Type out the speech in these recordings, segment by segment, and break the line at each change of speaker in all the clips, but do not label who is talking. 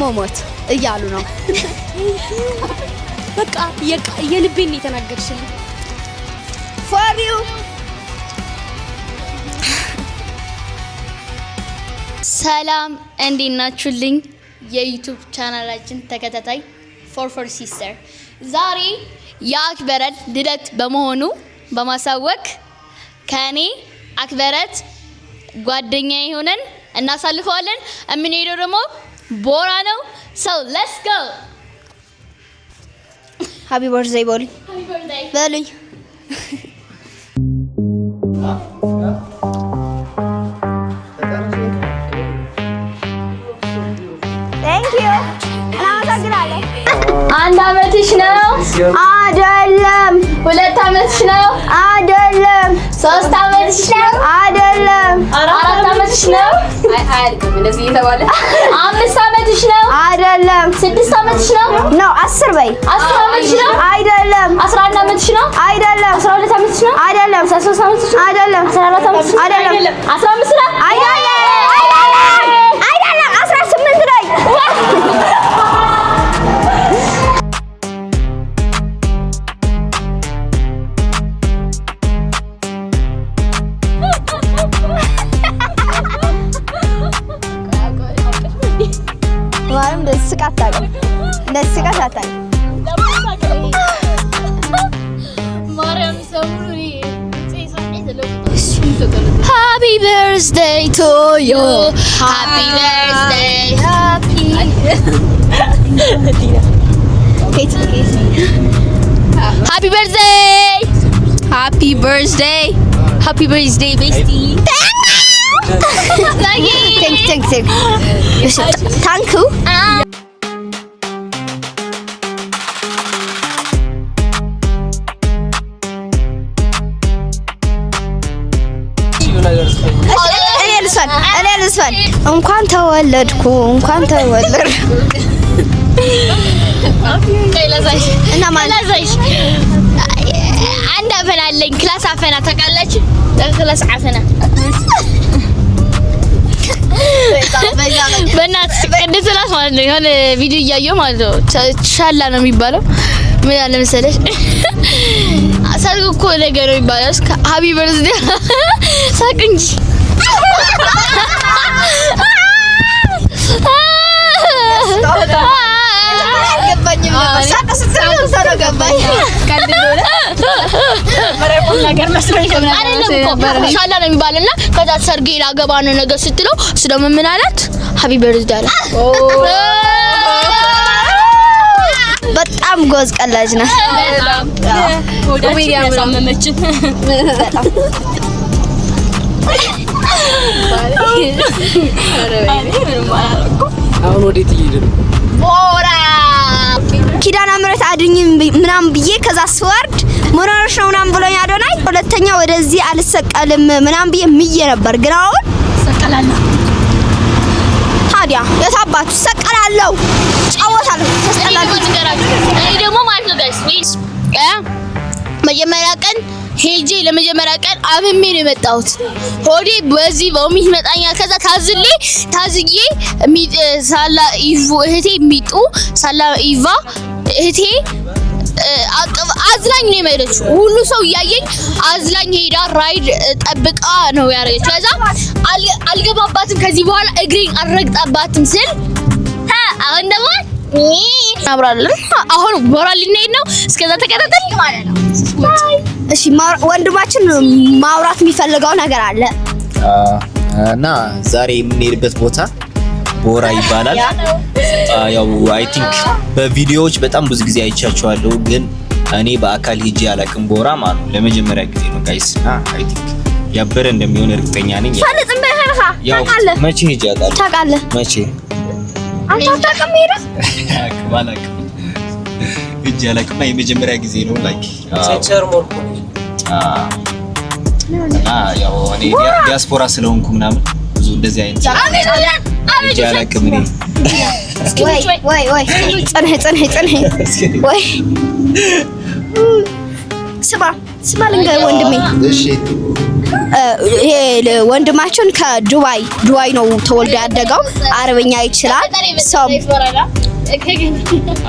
መሞት እያሉ ነው።
በቃ የልቤን ነው የተናገርሽልኝ።
for you
ሰላም እንዴት ናችሁልኝ? የዩቲዩብ ቻናላችን ተከታታይ ፎር ሲስተር ዛሬ የአክበረት ልደት በመሆኑ በማሳወቅ ከኔ አክበረት ጓደኛዬ ሆነን እናሳልፈዋለን። የምንሄደው ደግሞ ቦራ ነው። so let's go
happy birthday በሉኝ በሉኝ። thank you እናመሰግናለን።
አንድ አመትሽ ነው?
አይደለም።
2 አመትሽ ነው?
አይደለም።
3 አመትሽ ነው?
አይደለም።
4 አመትሽ ነው? አይደለም። እንደዚህ እየተባለ 5 አመትሽ ነው?
አይደለም።
6 አመትሽ ነው?
ነው 10 በይ።
10 አመትሽ ነው?
አይደለም።
11 አመትሽ ነው?
አይደለም።
12 አመትሽ ነው?
አይደለም።
13 አመትሽ ነው?
አይደለም።
14 አመትሽ ነው?
አይደለም።
15 ነው?
አይደለም። አይደለም። 18 ላይ ማርያም ደስ ካታቀም ደስ ካታታኝ
ማርያም ሰሙሪ Happy birthday to you. Happy birthday. Happy Happy birthday. Happy birthday. Happy birthday, bestie.
Thank you. እኔ ልስፈን እንኳን ተወለድኩ እንኳን ተወለድ እና ማለት
አንድ አፈና አለኝ። ክላስ አፈና ታውቃላችሁ? ክላስ አፈና በእናትህ ቅድስት እላት ማለት ነው። የሆነ ቪዲዮ እያየሁ ማለት ነው። ሻላ ነው የሚባለው። ምን አለ መሰለሽ ሰርግ እኮ ነገር ነው የሚባለው። ሃፒ በርዝዴ ሳቅ እንጂ ሻላ ነው የሚባልና ከዛ ሰርጌ ላገባ ነው ነገር ስትለው እሱ ደግሞ ምን አላት? ሃፒ በርዝዴ አለ።
በጣም ጎዝ ቀላጅ ነው።
አሁን ወዴት እየሄድን?
ቦራ ኪዳነ ምሕረት አድኝ ምናምን ብዬ ከዛ ስወርድ ሞራሽ ነው ምናምን ብሎኝ አዶናይ ሁለተኛ ወደዚህ አልሰቀልም ምናምን ብዬ ምዬ ነበር። ግን አሁን ሰቀላለሁ። ታዲያ የታባቱ ሰቀላለሁ ጫወታለሁ ሰቀላለሁ።
እኔ ደግሞ ማለት ነው ጋይስ መጀመሪያ ቀን ሄጄ ለመጀመሪያ ቀን አብሜ ነው የመጣሁት። ሆዴ በዚህ በሚት መጣኛል። ከዛ ታዝዬ ሳላ ኢቭ እህቴ ሚጡ ሳላ ኢቫ እህቴ አዝላኝ ነው የመረችው። ሁሉ ሰው ያየኝ አዝላኝ ሄዳ ራይድ ጠብቃ ነው ያረገች። ከዛ አልገባባትም ከዚህ በኋላ እግሬን አልረግጣባትም ስል አሁን ደግሞ አብራለን። አሁን ቦራ ልንሄድ ነው። እስከዛ ተከታተል ማለት ነው።
እሺ ወንድማችን ማውራት የሚፈልገው ነገር አለ
እና ዛሬ የምንሄድበት ቦታ ቦራ ይባላል። ያው አይ ቲንክ በቪዲዮዎች በጣም ብዙ ጊዜ አይቻቸዋለሁ፣ ግን እኔ በአካል ሄጄ አላውቅም። ቦራ ማለት ነው ለመጀመሪያ ጊዜ ነው ጋይስ። አይ ቲንክ ያበረ እንደሚሆን እርግጠኛ ነኝ። ያው መቼ ሄጄ አውቃለሁ?
ታውቃለህ?
መቼ
አንተ አታውቅም? ሄደህ
አላውቅም ሄጄ አላውቅም። የመጀመሪያ ጊዜ ነው ላይክ
ሴንቸር ሞርኮ
ያው እኔ ዲያስፖራ ስለሆንኩ ምናምን ብዙ እንደዚህ አይነት ሄጄ አላውቅም። እኔ ወይ ጽንህ ወይ ስማ ልንገርህ ወንድሜ። እሺ
ይሄ ወንድማችን ከዱባይ ነው ተወልዶ ያደገው። አረብኛ ይችላል። ሰው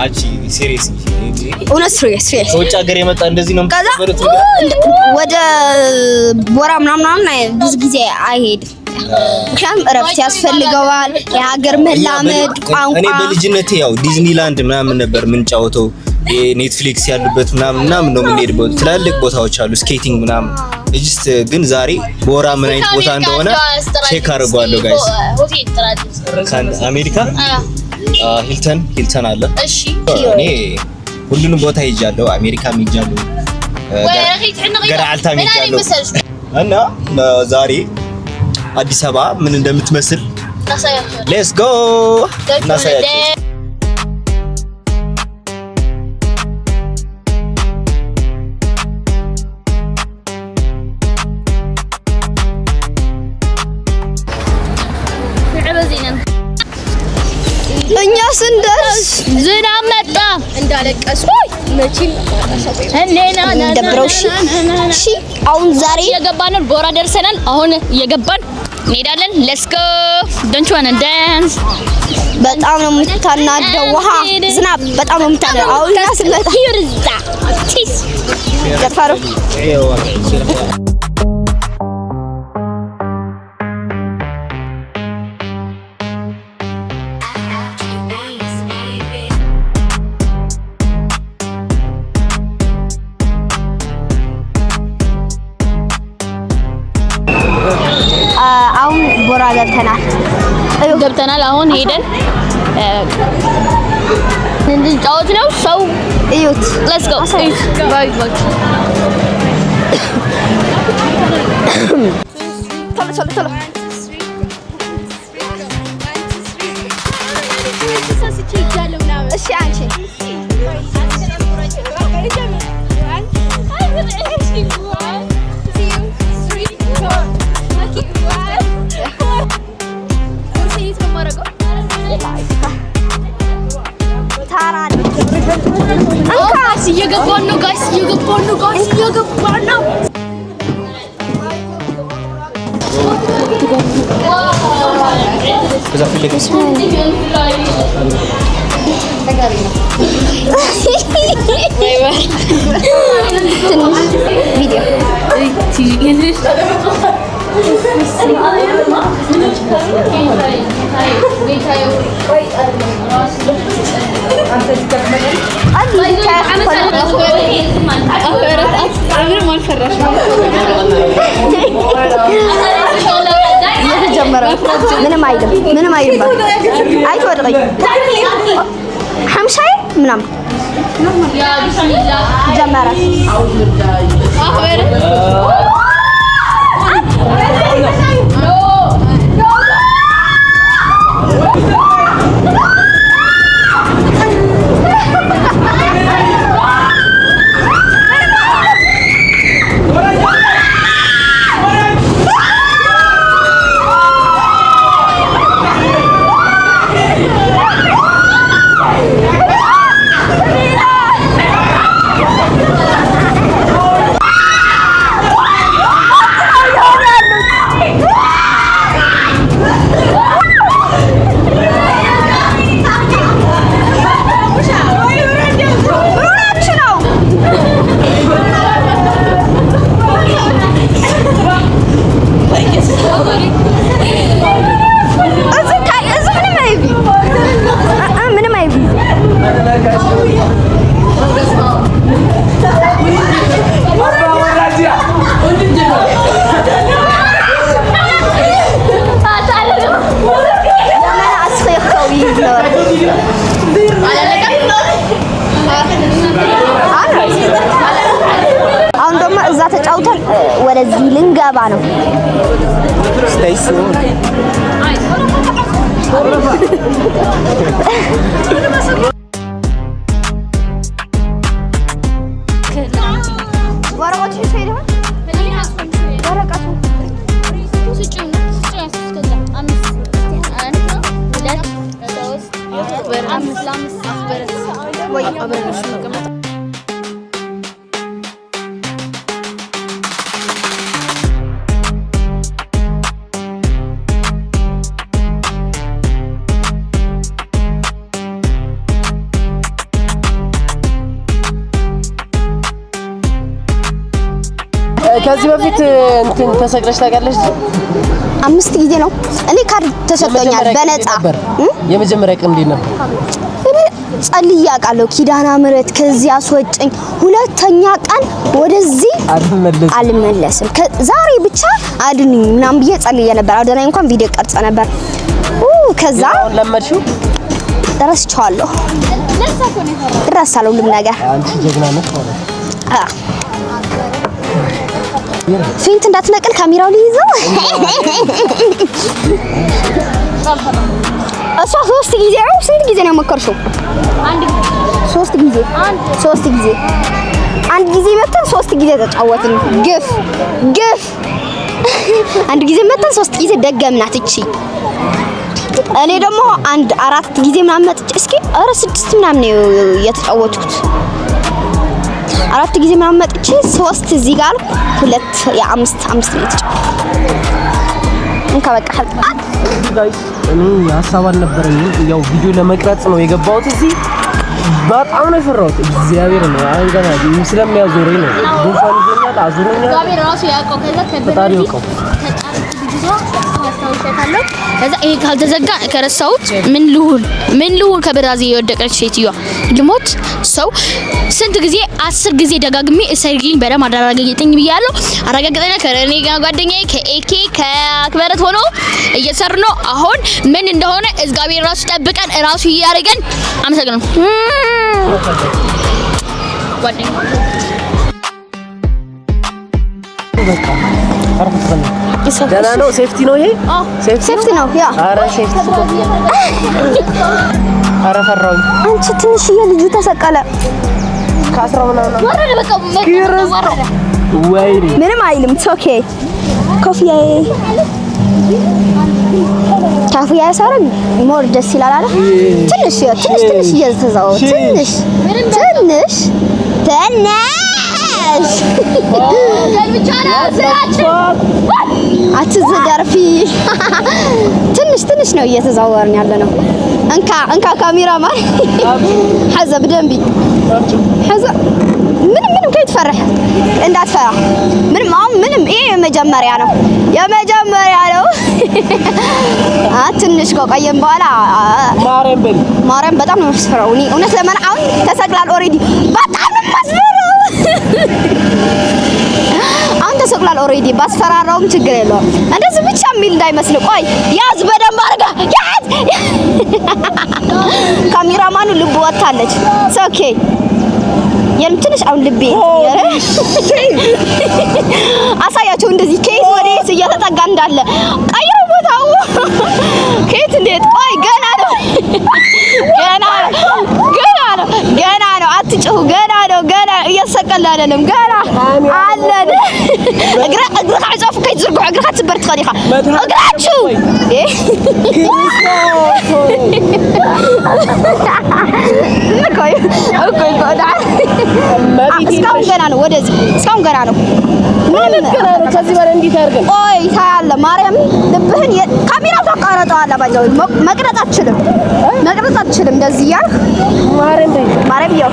አቺ ሲሪየስ
እውነት ሲሪየስ
ከውጭ ሀገር የመጣ እንደዚህ ነው የምትበሩት?
ወደ ቦራ ምናምን ብዙ ጊዜ አይሄድም። ምክንያቱም እረፍት ያስፈልገዋል። የሀገር መላመድ ቋንቋ። እኔ
በልጅነቴ ያው ዲዝኒላንድ ምናምን ነበር የምንጫወተው። ኔትፍሊክስ ያሉበት ምናምን ነው የምንሄድበት። ትላልቅ ቦታዎች አሉ ስኬቲንግ ምናምን። እጅስ ግን ዛሬ ቦራ ምን አይነት ቦታ እንደሆነ ቼክ አድርጓለሁ ጋይስ። አሜሪካ ሂልተን አለ። እሺ እኔ ሁሉንም ቦታ ሄጃለሁ። አሜሪካም ሄጃለሁ፣ ገራልታም ሄጃለሁ እና ዛሬ አዲስ አበባ ምን እንደምትመስል ሌትስ ጎ እናሳያችሁ።
እኛ ስንደርስ
ዝናብ መጣ
እንዳለቀሱ መቼም እንደብረው። እሺ አሁን ዛሬ
እየገባን ቦራ ደርሰናል። አሁን እየገባን እንሄዳለን። ሌትስ ጎ ዶንት ዋና ዳንስ።
በጣም ነው የምታናደው ውሃ ዝናብ በጣም ነው የምታናደው። አሁን ስንመጣ ይርዛ ቺስ ገፋሩ አሁን ቦራ ገብተናል። አሁን ሄደን እንድንጫወት ነው። ሰው እዩት። ሌትስ ጎ ባይ ባይ። ቶሎ እሺ አንቺ
እየገባን ነው ጋይስ፣ እየገባን ነው። ምንም አይልም። አይወድቀኝ ሐምሻይ ምናምን ጀመረ። አሁን ደግሞ እዛ ተጫውተን ወደዚህ ልንገባ ነው።
ከዚህ በፊት እንትን ተሰቅለሽ ታውቂያለሽ?
5 ጊዜ ነው። እኔ ካርድ ተሰጥቶኛል በነፃ።
የመጀመሪያ ቀን እንዴት ነበር?
እኔ ጸልዬ አውቃለሁ ኪዳነ ምህረት ከዚህ አስወጭኝ። ሁለተኛ ቀን ወደዚህ አልመለስም። ዛሬ ብቻ አድኑኝ ምናምን ብዬ ጸልዬ ነበር። አዶናይ እንኳን ቪዲዮ ቀርጸ ነበር። ከዛ
ለመድሽው
ረስቼዋለሁ። እረሳለሁ ሁሉም ነገር።
አንቺ ጀግና ነሽ ማለት
ፊንት እንዳትነቅል ካሜራው ሊይዘው። እሷ 3 ጊዜ ነው። ስንት ጊዜ ነው የሞከርሽው? 3 ጊዜ 3 ጊዜ አንድ ጊዜ መተን 3 ጊዜ ተጫወትን። ግፍ አንድ ጊዜ መተን 3 ጊዜ ደገምናት። እቺ እኔ ደግሞ 4 ጊዜ ምናምን መጥቼ እስኪ 6 ምናምን ነው የተጫወቱት። 4 ጊዜ ምናምን መጥቼ 3 እዚህ ጋር 2 5 ነው የተጫወቱት። እንካ በቃ
እኔ ሀሳብ አልነበረኝም። ያው ቪዲዮ ለመቅረጽ ነው የገባሁት እዚህ። በጣም ነው የፈራሁት። እግዚአብሔር ነው አንገና ስለሚያዞረኝ ነው። ጉንፋን ይዞኛል፣ አዞረኛል። እግዚአብሔር ራሱ ያውቀው ከዛ
ከዛ ይሄ ካልተዘጋ ከረሳሁት ምን ልሁን ከብራዚል የወደቀች ሴትዮዋ ልሞት ሰው ስንት ጊዜ 10 ጊዜ ደጋግሜ እሰግልኝ በደም አደረጋግጠኝ ብያለሁ። አረጋግጠና ከኔ ጋር ጓደኛዬ ከኤኬ ከአክበረት ሆኖ እየሰሩ ነው። አሁን ምን እንደሆነ እግዚአብሔር ራሱ ጠብቀን ራሱ ያረጋን። አመሰግናለሁ ጓደኛዬ።
ደህና ነው። ሴፍቲ ነው ይሄ?
ሴፍቲ ነው። ያ
አረ ሴፍቲ አረ ፈራሁኝ።
አንቺ ትንሽዬ ልጁ ተሰቀለ።
ከ10 ምናምን
ወረደ። በቃ
ወይኔ
ምንም አይልም። ኦኬ ኮፍያዬ ካፍያ ያሳረን ሞር ደስ ይላል አይደል? ትንሽ እየተዛው ትንሽ አትዘጋርፊ። ትንሽ ነው እየተዛወርን ያለ ነው። እንካ ካሜራማን ሐዘብ ደንቢ ሐዘብ ምንም ከይትፈርህ እንዳትፈራ። ምንም ይሄ የመጀመሪያ ነው። ትንሽ ከቆየን በኋላ ማርያም በጣም ነው የሚያስፈራው። እኔ እውነት ለምን አሁን ተሰቅላል ኦሬዲ በጣም ነው የሚያስፈራው። አሁን ተሰቅላል ኦሬዲ ባስፈራራውም ችግር የለውም። እንደዚህ ብቻ የሚል እንዳይመስል። ቆይ ያዝ በደንብ አድርጋ ያዝ። ካሜራማኑ ልብ ወጣለች። ኦኬ ትንሽ አሁን ልቤ አሳያቸው። እንደዚህ ኬስ ወዴት እየተጠጋ እንዳለ ቀይሮ ቦታው ኬት እንዴት ቆይ ገና ነው። አትጭሁ። ገና እየተሰቀልን አይደለም። ገና አለን። እግራ አጫፉ ከይዝርጉ እግራ ትበር ትኸዲኻ እግራችሁ እስካሁን ገና ነው። ወደዚህ እስካሁን ገና ነው።
ከዚህ በላይ እንዴት አድርገን
ቆይ ታያለህ። ማርያም ልብህን ካሜራው ተቀረጠዋለህ። ባጃው መቅረጥ አትችልም። እንደዚህ ያልክ ማርያም ይኸው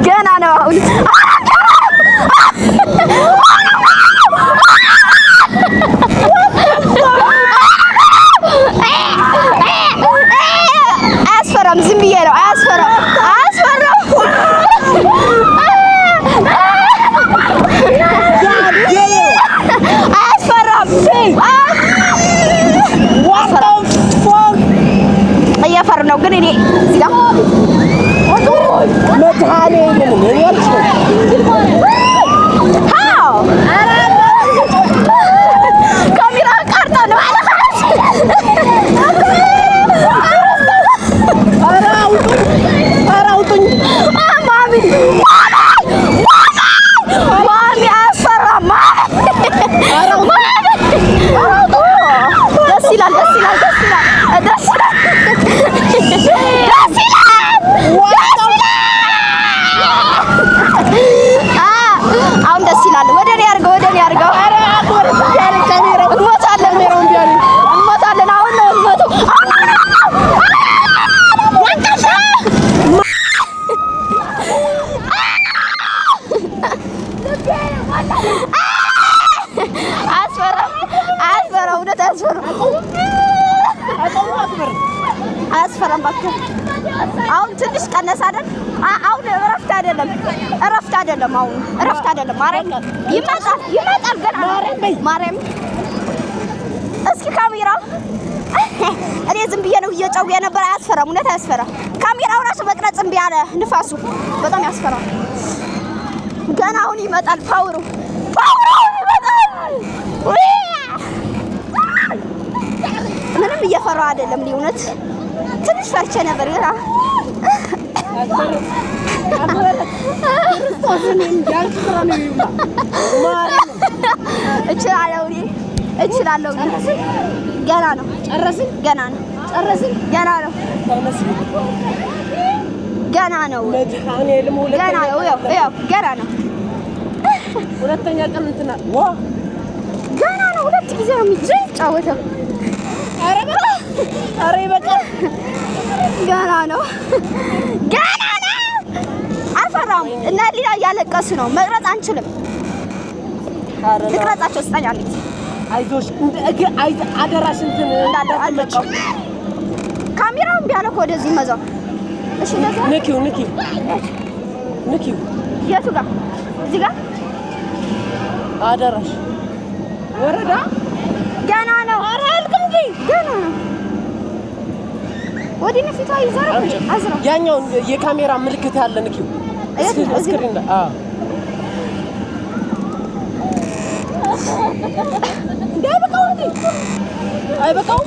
ገና ነው። አሁን አያስፈራም። ዝም ብዬ ነው። አያስፈራም። እየፈር ነው ግን እኔ እዚህ ጋር ካሜራ ቀርጣ ነው ማሚ አያስፈራም። ደስ ይላል። አሁን እረፍት አይደለም አሁን እረፍት አይደለም ማርያም ይመጣል ገና ማርያም እስኪ ካሜራ እኔ ዝም ብዬ ነው እየጨው የነበረ አያስፈራም እውነት አያስፈራም ካሜራው ራሱ መቅረጽ እምቢ አለ ንፋሱ በጣም ያስፈራል ገና አሁን ይመጣል ፓወሩ ይመጣል ምንም እየፈራሁ አይደለም እውነት ትንሽ ፈርቼ ነበር ገና እችላለሁ ገና ነው ጨረስን ገና ነው
ሁለተኛ ቀን እንትና
ገና ነው ሁለት ጊዜ ነው የሚጫወተው
ኧረ ይበቃል
ገና ነው አልፈራም እና ሌላ እያለቀሱ ነው መቅረጽ አንችልም ልቅረጻቸው ስጠኝ አንዴ
አይዞሽ አደራሽ እንትን
እንዳታመጪው ካሜራውን ቢያለ እኮ ወደዚህ መዛው እሺ
ንኪው
የቱ ጋር እዚህ ጋር
አደራሽ ወረዳ ገና ነው
ኧረ አልቅም እንዴ ገና ነው ወዲህ ነፊቷ ይዘራ አዝራ
ያኛው የካሜራ ምልክት ያለ ንኪው ስክሪን አይበቃው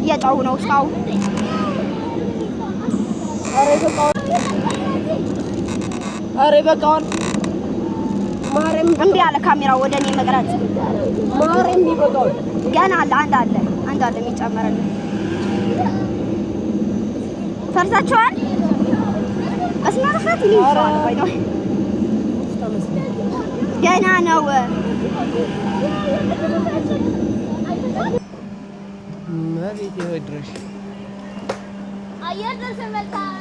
እየጫው ነው እስካሁን
ኧረ ይበቃዋል ማርያም
እምቢ አለ ካሜራው ወደ እኔ መቅረጽ
ማርያም ይበቃዋል
ገና አለ አንድ አለ የሚጨመረልን ፈርታችኋል እስማራፋት ይልሻል ባይዶ ገና ነው
ማቤት ይወድርሽ
አየር ተሰመታን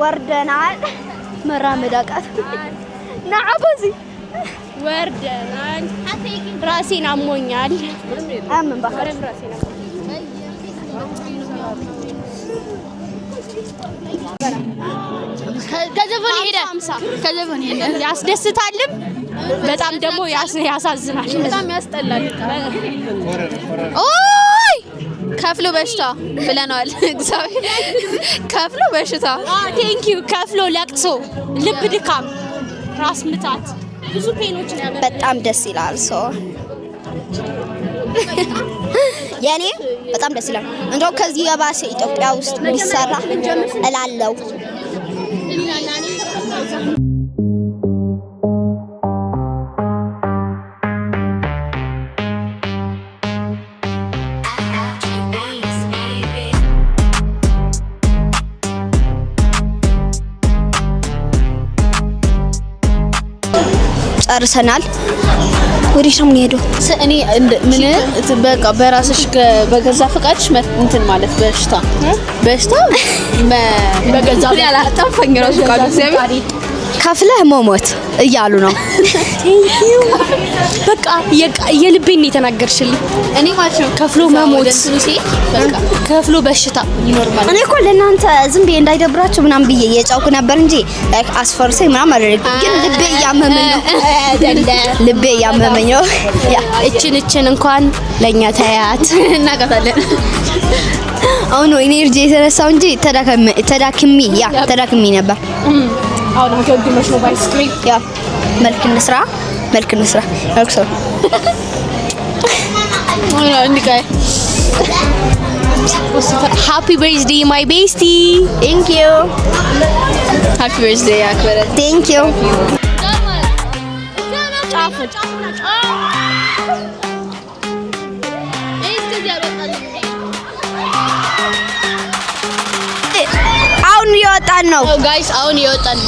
ወርደናል መራመድ አቃተን ናዓበዚ
ወርደናል ራሴን አሞኛል
አምን ባከረ
ራሴን ከዘፈን ሄደ ያስደስታልም በጣም ደግሞ ያሳዝናል በጣም ያስጠላል ኦይ ከፍሎ በሽታ ብለናል እግዚአብሔር ከፍሎ በሽታ ቴንክ ዩ ከፍሎ ለቅሶ ልብ ድካም ራስ ምታት ብዙ ፔኖች ነው ያመጣው
በጣም ደስ ይላል ሶ ያኔ በጣም ደስ ይላል እንደው ከዚህ የባሰ ኢትዮጵያ ውስጥ ቢሰራ እላለሁ ጨርሰናል ወዲህ ነው የምንሄደው
እኔ ምን በቃ በራስሽ በገዛ ፈቃድሽ እንትን ማለት በሽታ በገዛ ያላጣፈኝ ራሱ ቃል እግዚአብሔር
ከፍለህ መሞት እያሉ ነው
በቃ የልቤን የተናገርሽልኝ እኔ ማለት ነው ከፍሎ መሞት በቃ ከፍሎ በሽታ ኖርማል
እኔ እኮ ለእናንተ ዝም ብዬ እንዳይደብራችሁ ምናምን ብዬ እየጫውኩ ነበር እንጂ አስፈርሰኝ ምናምን አደረግ ግን ልቤ እያመመኝ ነው
እችን እንኳን ለኛ ታያት እናቀታለን
አሁን ነው ኢነርጂ የተነሳው እንጂ ተዳክሚ ነበር
አሁን አገግመሽ ነው ባይስክሪም
ያ መልክ እንስራ አክሰው
እንዲካይ ሃፒ በርዝዴይ ማይ ቤስቲ
ቴንክ ዩ
ሃፒ በርዝዴይ አክበረ
ቴንክ ዩ አሁን እየወጣን ነው
ጋይስ አሁን እየወጣን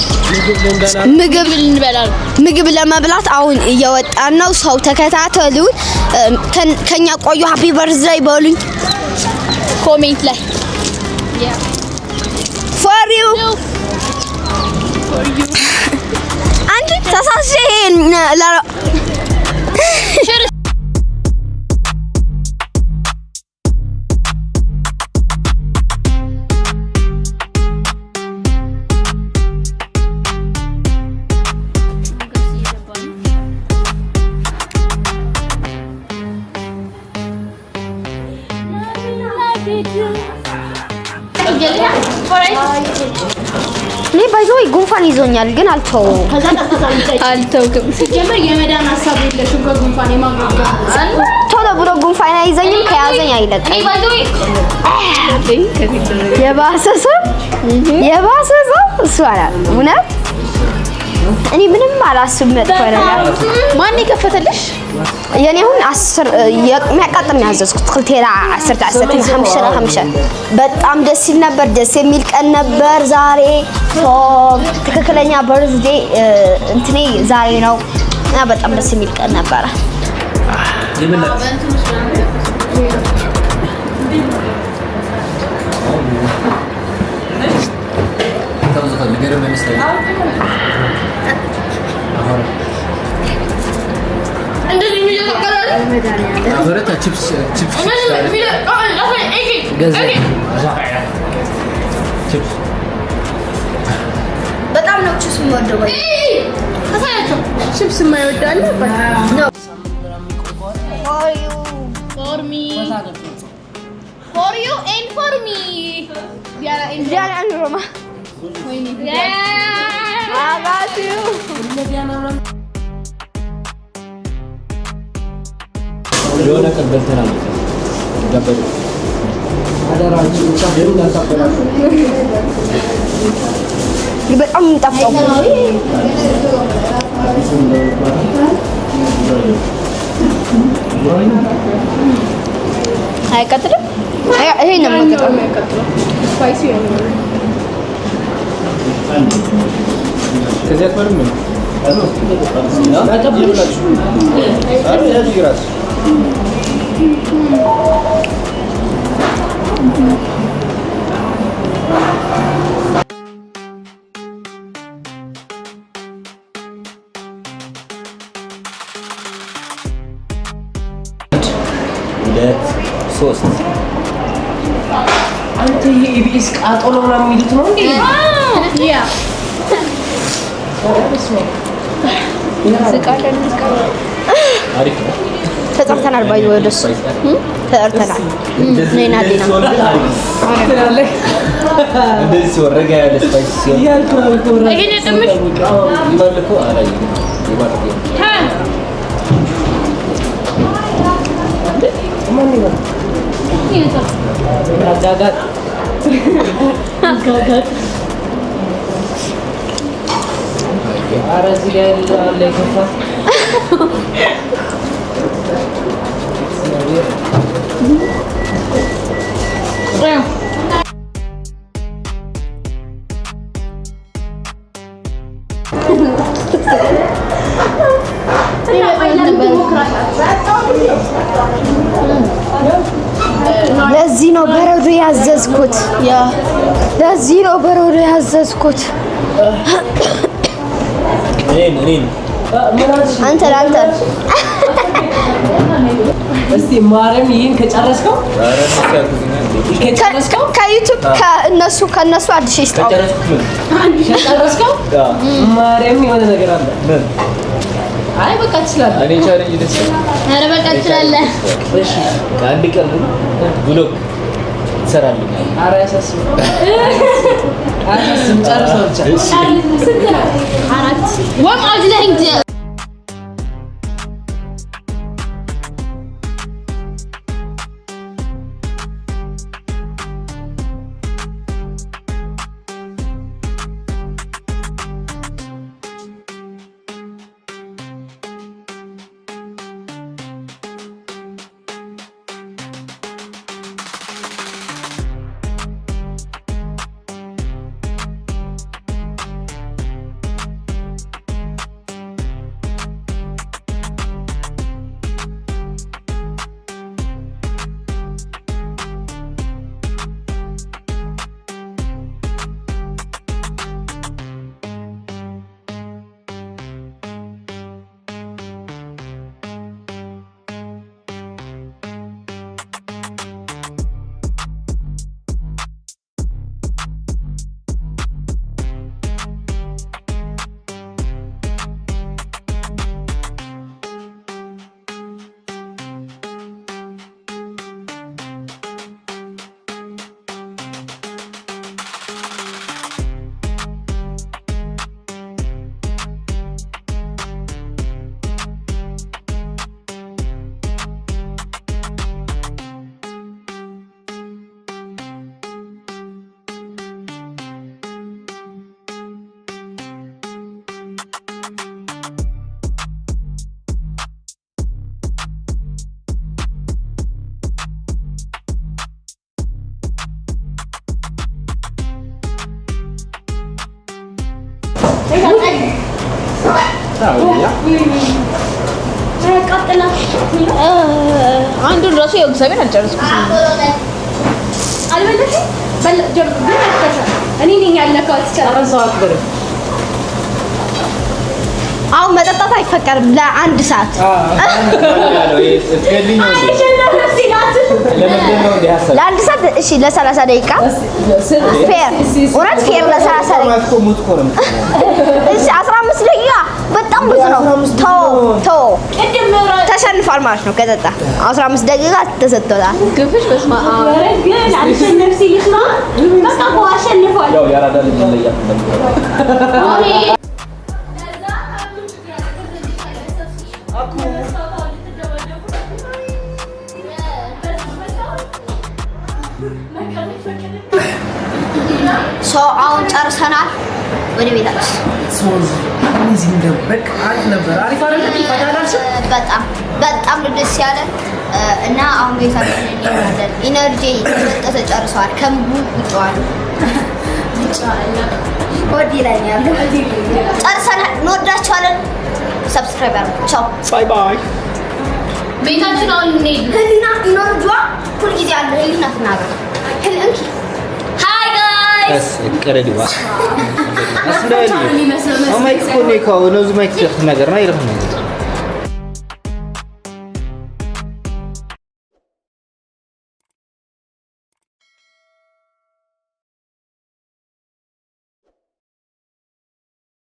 ምግብ ለመብላት አሁን እየወጣን ነው ሰው ተከታተሉ ከኛ ቆዩ ሃፒ በርዝዴይ በሉኝ
ኮሜንት ላይ
for you አንቺ ተሳስቼ እኔ ባይዘው ጉንፋን ይዞኛል ግን አልተውም።
ሲጀመር የመዳን ሐሳብ የለሽም ከጉንፋን የማገገም
ቶሎ ብሎ ጉንፋን አይዘኝም ከያዘኝ አይለቀኝ። የባሰ ሰው እሱ አላ እውነት እኔ ምንም አላስብም። መጥፎ ነገር
ማን ይከፈተልሽ?
የኔውን 10 የሚያቃጥል ነው ያዘዝኩት። ክልቴራ 10 5 በጣም ደስ ይል ነበር። ደስ የሚል ቀን ነበር ዛሬ። ትክክለኛ በርዝዴ እንትኔ ዛሬ ነው እና በጣም ደስ የሚል ቀን ነበር። በጣም ነው ቺፕስ የምወደው።
ቺፕስ የማይወዳል
ነው
for you and for me
Diana and Roma I got you
የሆነ ቀን በልተናል ገበሩ አደራችሁ ቻው እንዳታበላሹ
በጣም የሚጣፍጠው አይቀጥልም። ይሄ ነው የሚቀጥለው
ስፓይሲ ነው
ከዚያ ተርም ነው አጣብላችሁ አሬ ግራስ ሁለት ሶስት
አንተ የኢቢኤስ ቃጠሎ ነው የሚሉት ነው እንዴ?
ያ
አሪፍ ነው።
ተጠርተናል ባይ ወደሱ ተጠርተናል። ነይና ዲና
እንደዚህ ወረጋ ያለ ስፓይስ ሲሆን
ይሄን ተምሽ
ይባልኩ አላይ ይባልኩ
ማን ነው ጋጋት ኧረ እዚህ ላይ ያለ ይከፋ
ለዚህ ነው በረዶ ያዘዝኩት። ለዚህ ነው በረዶ ያዘዝኩት።
እኔን
አንተ
እስቲ ማረም ይሄን ከጨረስከው
ከዩቲዩብ ከነሱ አዲስ ይስጣው
ከጨረስከው ማረም የሆነ ነገር አለ። አይ በቃ ትችላለህ።
እኔ ቻሌንጅ ደስ
ኧረ በቃ ትችላለህ።
እሺ አንድ ቀን ብሎግ ትሰራለህ።
ኧረ ያሳስብ ጨርሰው ብቻ
አራት ወም አጅለኝ አንዱን ራሱ ያው እግዚአብሔር አልጨረስኩትም። አልበለሽም እኔ ነኝ ያለካው ተጨረሰው።
አሁን መጠጣት አይፈቀድም ለአንድ ሰዓት። ለአንድ ሰዓት እሺ፣ ለ30 ደቂቃ ፌር ወራት ፌር ለ30 ደቂቃ እሺ፣ 15 ደቂቃ በጣም ብዙ ነው። ተው ተሸንፏል ማለት ነው። ከጠጣ 15 ደቂቃ ተሰጥቷል።
ግፍሽ በስማ
ግን አልሸነፍ ሲልሽ ነው በቃ አሸንፏል።
ያው ያራዳ ልጅ ላይ ያፈለም
ሰው አሁን ጨርሰናል። ወደ ቤታችን
እነዚህ እንደበቅ አሪፍ ነበር። አሪፍ አይደል? ይፈታላልሽ
በጣም ደስ ያለ እና አሁን ቤታችን እንሄዳለን። ኢነርጂ ተጨርሷል። ከምቡ ውጫዋል ወዲ ላይ ያለው ጨርሰናል። እንወዳችኋለን። ሰብስክራይብ አድርጉ። ቻው
ባይ ባይ።
ቤታችን አሁን እንሄድ።
ህሊና ኢነርጂ ሁሉ ጊዜ አለ። ህሊና ተናገር። ህሊና ሃይ ጋይስ
ቀረዲዋ አስላሊ አማይክ ኮኔካው ነው ዝማይክ ነገር ነው አይረም